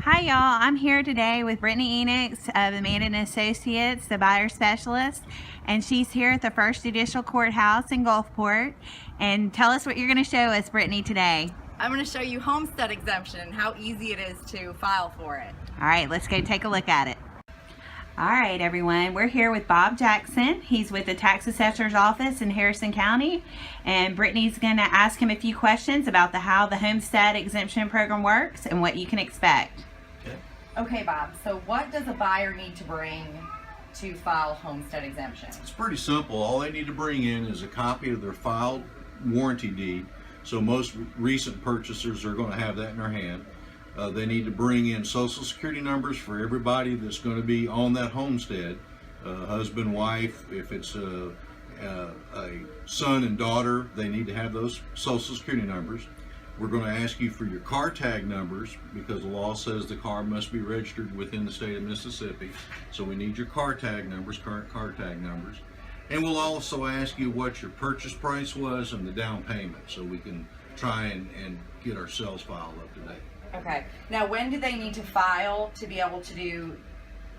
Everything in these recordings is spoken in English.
Hi y'all, I'm here today with Brittany Enix of Amanda & Associates, the buyer specialist, and she's here at the First Judicial Courthouse in Gulfport. And tell us what you're going to show us, Brittany, today. I'm going to show you Homestead Exemption and how easy it is to file for it. All right, let's go take a look at it. All right, everyone, we're here with Bob Jackson. He's with the Tax Assessor's Office in Harrison County, and Brittany's going to ask him a few questions about how the Homestead Exemption program works and what you can expect. Okay, Bob, so what does a buyer need to bring to file Homestead Exemption? It's pretty simple. All they need to bring in is a copy of their filed warranty deed. So most recent purchasers are going to have that in their hand. They need to bring in social security numbers for everybody that's going to be on that homestead. Husband, wife, if it's a son and daughter, they need to have those social security numbers. We're going to ask you for your car tag numbers because the law says the car must be registered within the state of Mississippi. So we need your car tag numbers, current car tag numbers. And we'll also ask you what your purchase price was and the down payment so we can try and get our sales file up to date. Okay. Now, when do they need to file to be able to do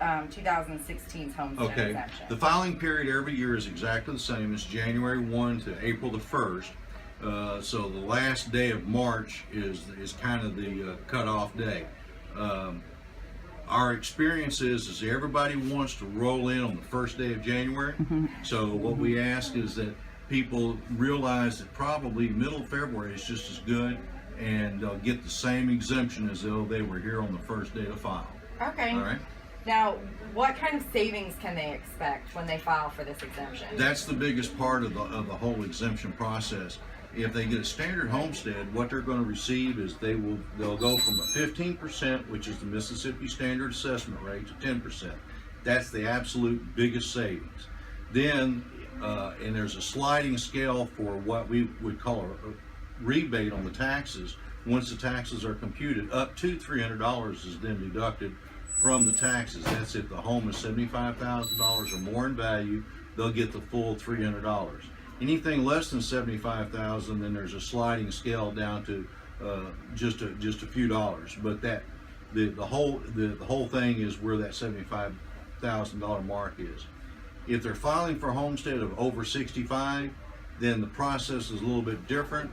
2016's Homestead Exemption? The filing period every year is exactly the same. It's January 1 to April the 1st. So the last day of March is kind of the cutoff day. Our experience is everybody wants to roll in on the first day of January. So what we ask is that people realize that probably middle of February is just as good, and they'll get the same exemption as though they were here on the first day to file. Okay. All right. Now, what kind of savings can they expect when they file for this exemption? That's the biggest part of the whole exemption process. If they get a standard homestead, what they're going to receive is they'll go from a 15%, which is the Mississippi standard assessment rate, to 10%. That's the absolute biggest savings. Then, and there's a sliding scale for what we would call a rebate on the taxes. Once the taxes are computed, up to $300 is then deducted from the taxes. That's if the home is $75,000 or more in value, they'll get the full $300. Anything less than $75,000, then there's a sliding scale down to just a few dollars. But that the whole thing is where that $75,000 mark is. If they're filing for homestead of over 65, then the process is a little bit different.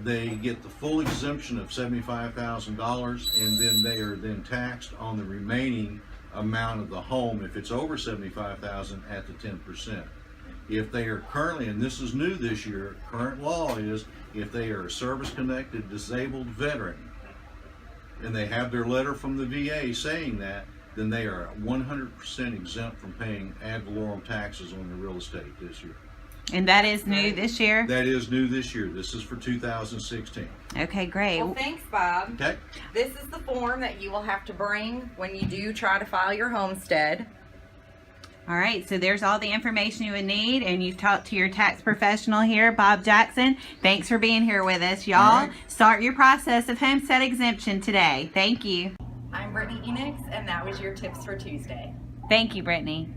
They get the full exemption of $75,000, and then they are then taxed on the remaining amount of the home if it's over $75,000 at the 10%. If they are currently, and this is new this year, current law is if they are a service-connected disabled veteran and they have their letter from the VA saying that, then they are 100% exempt from paying ad valorem taxes on their real estate this year. And that is new this year? That is new this year. This is for 2016. Okay, great. Well, thanks, Bob. Okay. This is the form that you will have to bring when you do try to file your homestead. All right, so there's all the information you would need, and you've talked to your tax professional here, Bob Jackson. Thanks for being here with us, y'all. Start your process of homestead exemption today. Thank you. I'm Brittany Enix, and that was your Tips for Tuesday. Thank you, Brittany.